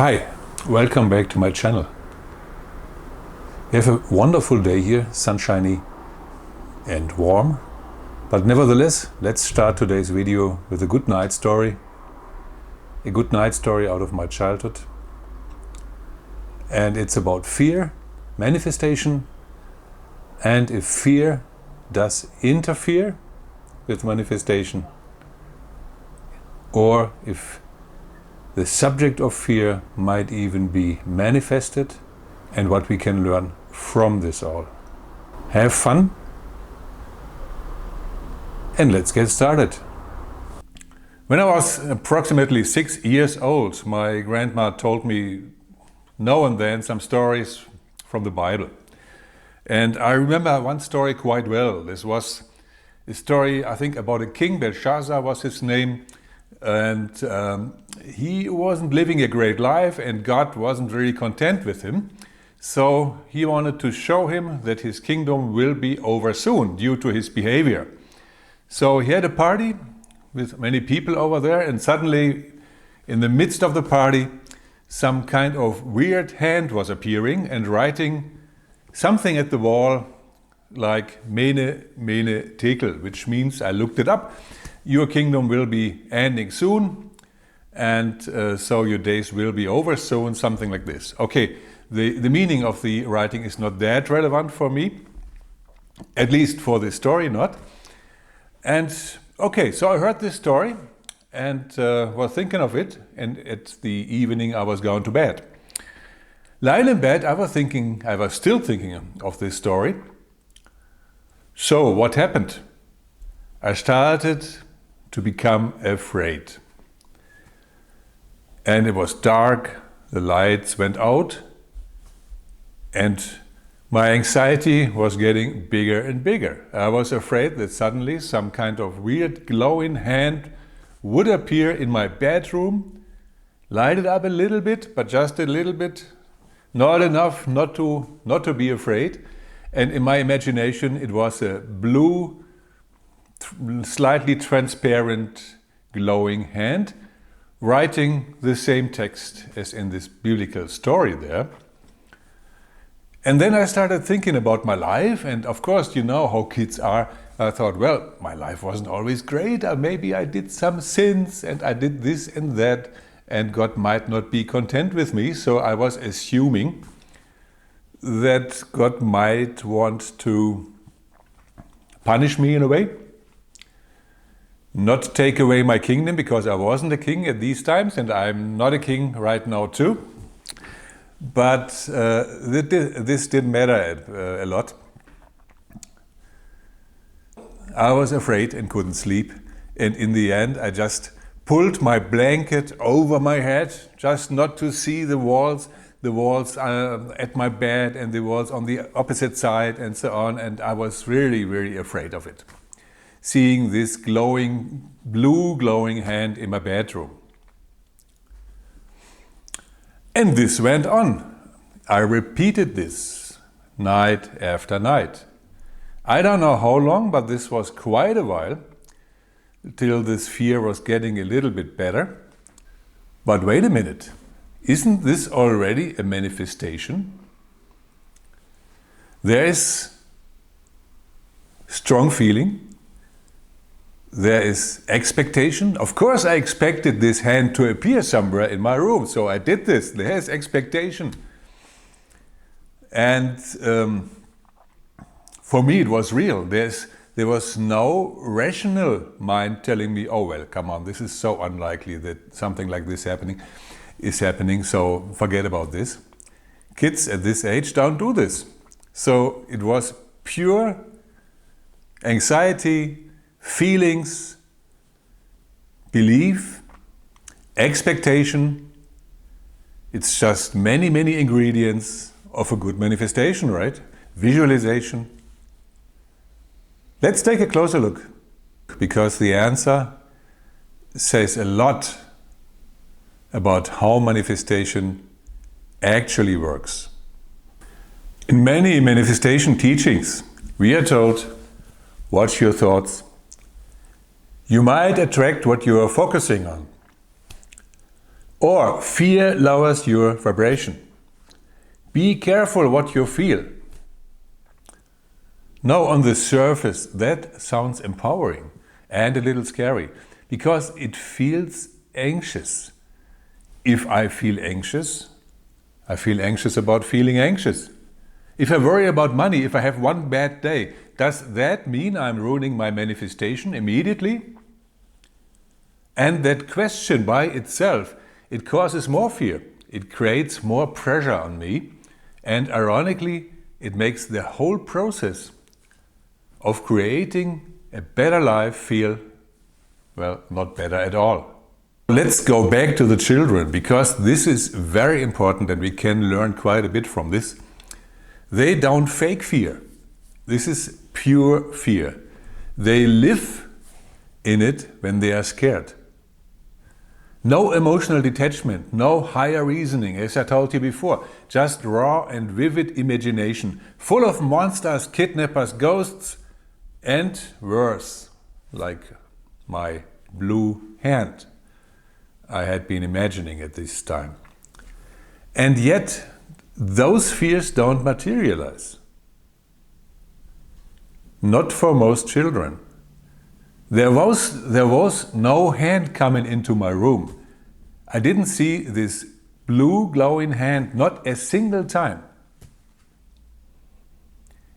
Hi, welcome back to my channel. We have a wonderful day here, sunshiny and warm. But nevertheless, let's start today's video with a good night story. A good night story out of my childhood. And it's about fear, manifestation, and if fear does interfere with manifestation, or if the subject of fear might even be manifested, and what we can learn from this all. Have fun, and let's get started. When I was approximately 6 years old, my grandma told me now and then some stories from the Bible. And I remember one story quite well. This was a story, I think, about a king. Belshazzar was his name. And he wasn't living a great life, and God wasn't really content with him. So he wanted to show him that his kingdom will be over soon due to his behavior. So he had a party with many people over there, and suddenly in the midst of the party some kind of weird hand was appearing and writing something at the wall like Mene, Mene, Tekel, which means, I looked it up, your kingdom will be ending soon, and so your days will be over soon, something like this. Okay, the meaning of the writing is not that relevant for me, at least for this story not. And okay, so I heard this story and was thinking of it, and at the evening I was going to bed. Lying in bed, I was still thinking of this story. So what happened? I started to become afraid. And it was dark, the lights went out, and my anxiety was getting bigger and bigger. I was afraid that suddenly some kind of weird glowing hand would appear in my bedroom, light it up a little bit, but just a little bit, not enough not to be afraid. And in my imagination it was a blue, slightly transparent, glowing hand, writing the same text as in this biblical story there. And then I started thinking about my life, and of course, you know how kids are. I thought, well, my life wasn't always great, or maybe I did some sins, and I did this and that, and God might not be content with me, so I was assuming that God might want to punish me in a way, not take away my kingdom, because I wasn't a king at these times, and I'm not a king right now too. But this didn't matter a lot. I was afraid and couldn't sleep, and in the end I just pulled my blanket over my head, just not to see the walls at my bed and the walls on the opposite side and so on, and I was really, really afraid of it. Seeing this blue glowing hand in my bedroom. And this went on. I repeated this night after night. I don't know how long, but this was quite a while, till this fear was getting a little bit better. But wait a minute, isn't this already a manifestation? There is strong feeling. There is expectation. Of course I expected this hand to appear somewhere in my room, so I did this. There's expectation. And for me it was real. There was no rational mind telling me, oh well, come on, this is so unlikely that something like this is happening, so forget about this. Kids at this age don't do this. So it was pure anxiety, feelings, belief, expectation. It's just many, many ingredients of a good manifestation, right? Visualization. Let's take a closer look, because the answer says a lot about how manifestation actually works. In many manifestation teachings, we are told, watch your thoughts. You might attract what you are focusing on. Or fear lowers your vibration. Be careful what you feel. Now, on the surface, that sounds empowering and a little scary because it feels anxious. If I feel anxious about feeling anxious. If I worry about money, if I have one bad day, does that mean I'm ruining my manifestation immediately? And that question by itself, it causes more fear. It creates more pressure on me. And ironically, it makes the whole process of creating a better life feel, well, not better at all. Let's go back to the children, because this is very important and we can learn quite a bit from this. They don't fake fear. This is pure fear. They live in it when they are scared. No emotional detachment, no higher reasoning, as I told you before. Just raw and vivid imagination, full of monsters, kidnappers, ghosts, and worse, like my blue hand I had been imagining at this time. And yet, those fears don't materialize. Not for most children. There was no hand coming into my room. I didn't see this blue glowing hand, not a single time.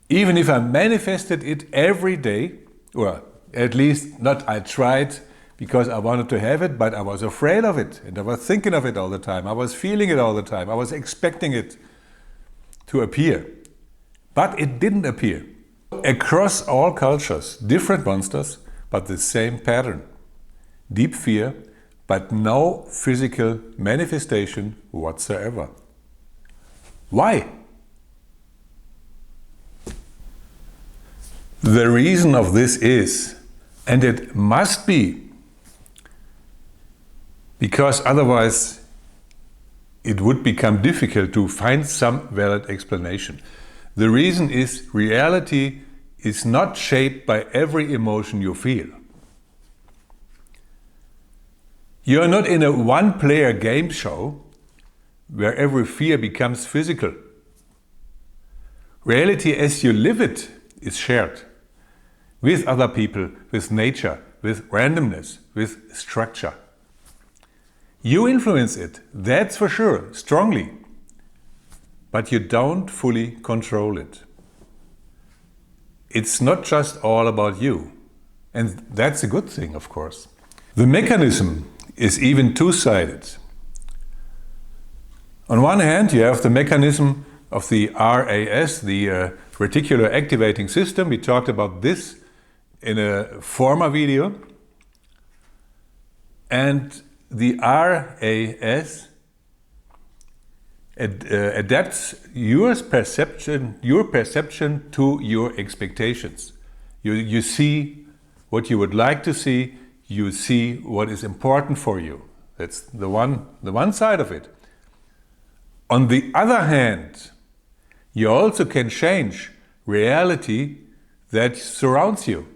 Even if I manifested it every day, or at least not I tried because I wanted to have it, but I was afraid of it and I was thinking of it all the time. I was feeling it all the time. I was expecting it to appear. But it didn't appear. Across all cultures, different monsters, but the same pattern. Deep fear, but no physical manifestation whatsoever. Why? The reason of this is, and it must be, because otherwise it would become difficult to find some valid explanation. The reason is reality is not shaped by every emotion you feel. You're not in a one-player game show where every fear becomes physical. Reality as you live it is shared with other people, with nature, with randomness, with structure. You influence it, that's for sure, strongly, but you don't fully control it. It's not just all about you, and that's a good thing, of course. The mechanism is even two-sided. On one hand, you have the mechanism of the RAS, the reticular activating system. We talked about this in a former video. And the RAS adapts your perception to your expectations. You see what you would like to see, you see what is important for you. That's the one side of it. On the other hand, you also can change reality that surrounds you.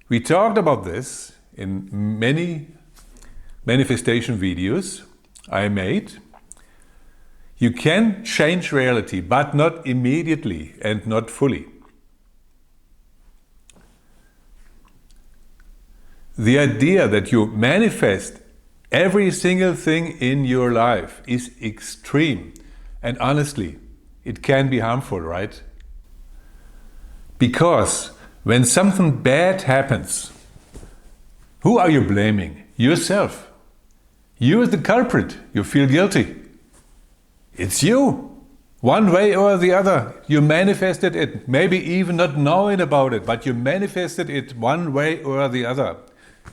We talked about this in many manifestation videos I made. You can change reality, but not immediately and not fully. The idea that you manifest every single thing in your life is extreme, and honestly, it can be harmful, right? Because when something bad happens, who are you blaming? Yourself. You are the culprit. You feel guilty. It's you. One way or the other. You manifested it. Maybe even not knowing about it, but you manifested it one way or the other.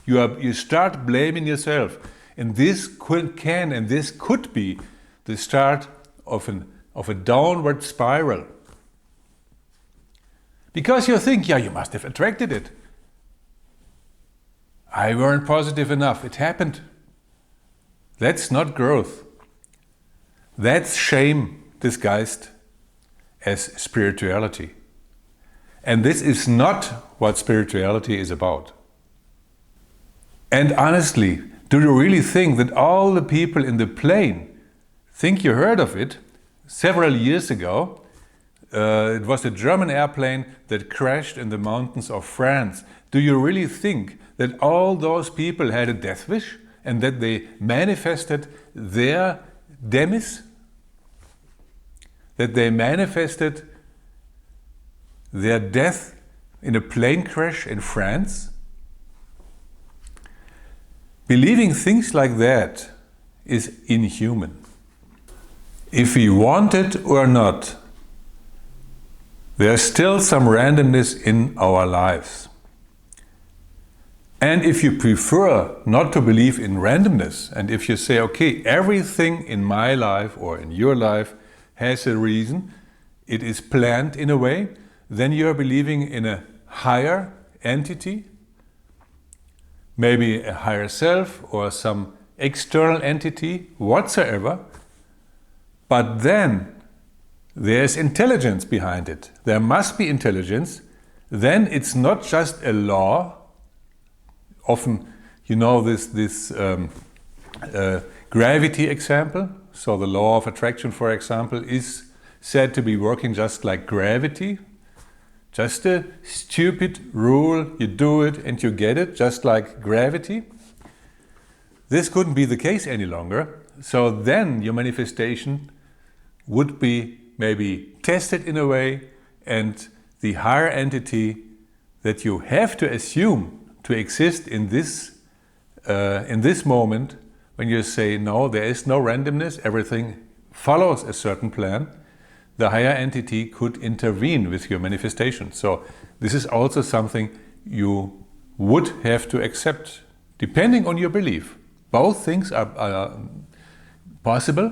You start blaming yourself. And this could be the start of a downward spiral. Because you think, yeah, you must have attracted it. I weren't positive enough. It happened. That's not growth. That's shame disguised as spirituality. And this is not what spirituality is about. And honestly, Do you really think that all the people in the plane think you heard of it? Several years ago, it was a German airplane that crashed in the mountains of France. Do you really think that all those people had a death wish and that they manifested their demise? That they manifested their death in a plane crash in France? Believing things like that is inhuman. If we want it or not, there's still some randomness in our lives. And if you prefer not to believe in randomness, and if you say, okay, everything in my life or in your life has a reason, it is planned in a way, then you are believing in a higher entity, maybe a higher self or some external entity whatsoever, but then there's intelligence behind it. There must be intelligence. Then it's not just a law. Often, you know, this gravity example. So the law of attraction, for example, is said to be working just like gravity. Just a stupid rule, you do it and you get it, just like gravity. This couldn't be the case any longer. So then your manifestation would be maybe tested in a way, and the higher entity that you have to assume to exist in this moment, when you say, no, there is no randomness, everything follows a certain plan, the higher entity could intervene with your manifestation. So this is also something you would have to accept, depending on your belief. Both things are possible,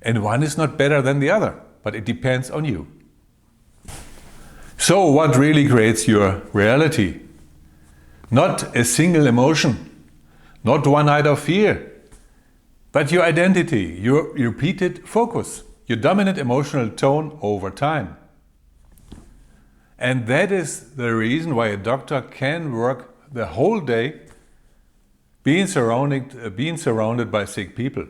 and one is not better than the other, but it depends on you. So what really creates your reality? Not a single emotion, not one night of fear, but your identity, your repeated focus, your dominant emotional tone over time. And that is the reason why a doctor can work the whole day being surrounded by sick people,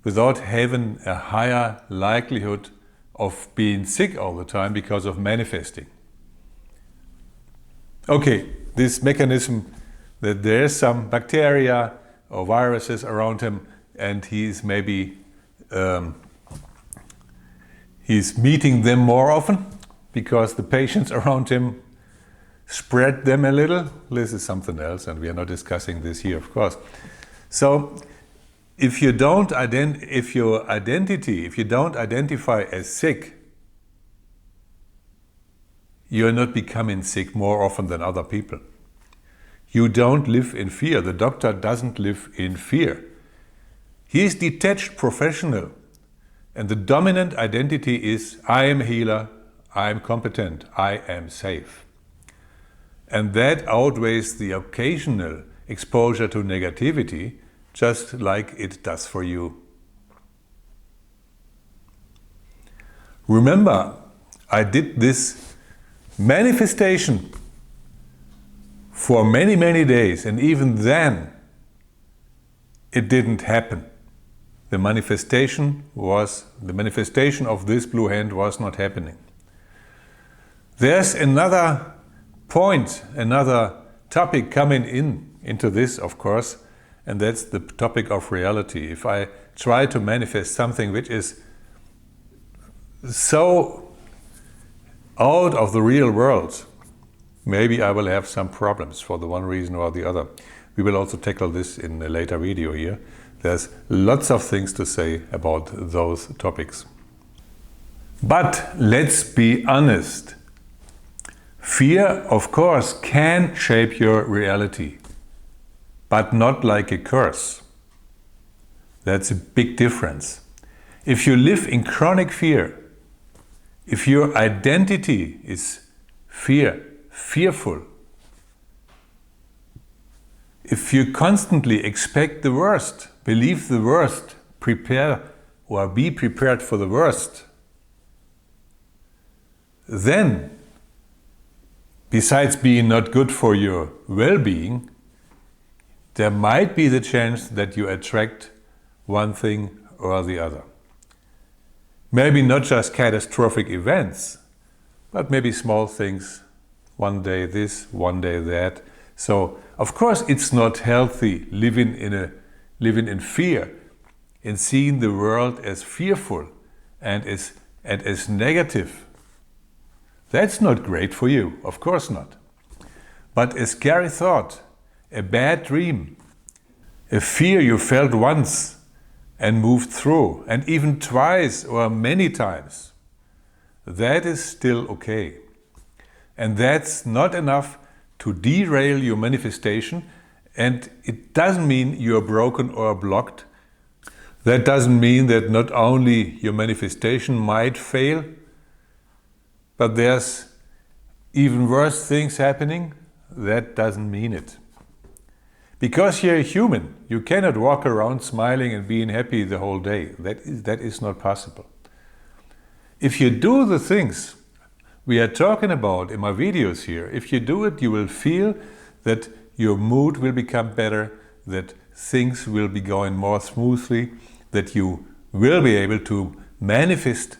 without having a higher likelihood of being sick all the time because of manifesting. Okay, this mechanism that there's some bacteria or viruses around him, and he's maybe he's meeting them more often because the patients around him spread them a little. This is something else, and we are not discussing this here, of course. So if you don't identify as sick, you're not becoming sick more often than other people. You don't live in fear. The doctor doesn't live in fear. He is detached professional, and the dominant identity is, I am a healer, I am competent, I am safe. And that outweighs the occasional exposure to negativity, just like it does for you. Remember, I did this manifestation for many, many days, and even then it didn't happen. The manifestation of this blue hand was not happening. There's another point, another topic coming into this, of course, and that's the topic of reality. If I try to manifest something which is so out of the real world, maybe I will have some problems for the one reason or the other. We will also tackle this in a later video here. There's lots of things to say about those topics. But let's be honest. Fear, of course, can shape your reality, but not like a curse. That's a big difference. If you live in chronic fear, if your identity is fearful, if you constantly expect the worst, believe the worst, prepare or be prepared for the worst, then, besides being not good for your well-being, there might be the chance that you attract one thing or the other. Maybe not just catastrophic events, but maybe small things. One day this, one day that. So, of course, it's not healthy living in fear and seeing the world as fearful and as negative. That's not great for you, of course not. But a scary thought, a bad dream, a fear you felt once and moved through, and even twice or many times, that is still okay. And that's not enough to derail your manifestation, and it doesn't mean you're broken or blocked. That doesn't mean that not only your manifestation might fail, but there's even worse things happening. That doesn't mean it. Because you're a human, you cannot walk around smiling and being happy the whole day. That is not possible. If you do the things we are talking about in my videos here, if you do it, you will feel that your mood will become better, that things will be going more smoothly, that you will be able to manifest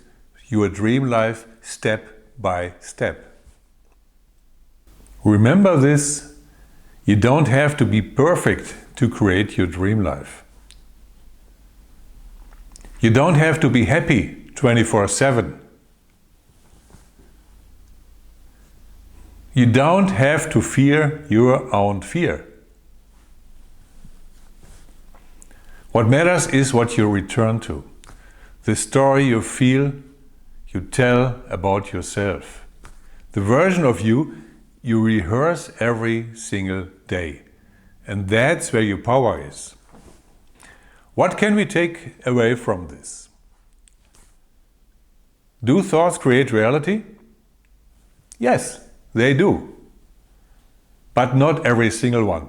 your dream life step by step. Remember this, you don't have to be perfect to create your dream life. You don't have to be happy 24/7. You don't have to fear your own fear. What matters is what you return to, the story you feel, you tell about yourself, the version of you you rehearse every single day. And that's where your power is. What can we take away from this? Do thoughts create reality? Yes, they do. But not every single one.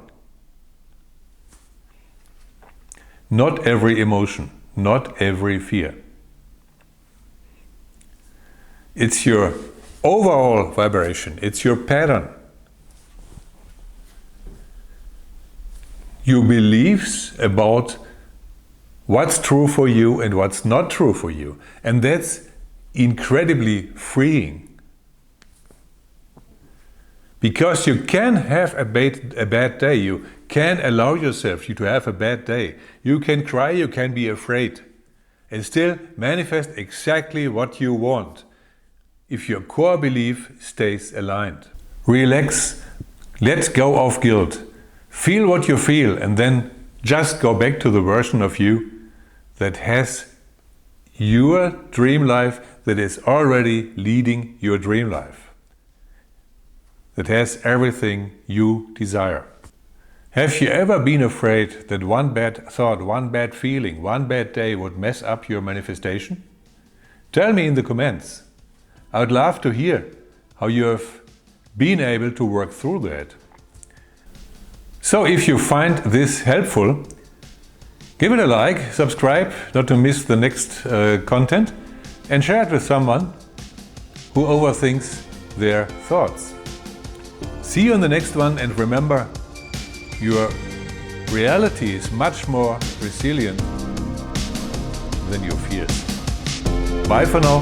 Not every emotion, not every fear. It's your overall vibration, it's your pattern. Your beliefs about what's true for you and what's not true for you. And that's incredibly freeing. Because you can have a bad day, you can allow yourself to have a bad day. You can cry, you can be afraid, and still manifest exactly what you want, if your core belief stays aligned. Relax, let go of guilt, feel what you feel, and then just go back to the version of you that has your dream life, that is already leading your dream life, that has everything you desire. Have you ever been afraid that one bad thought, one bad feeling, one bad day would mess up your manifestation? Tell me in the comments. I would love to hear how you have been able to work through that. So if you find this helpful, give it a like, subscribe not to miss the next content, and share it with someone who overthinks their thoughts. See you in the next one, and remember, your reality is much more resilient than your fears. Bye for now.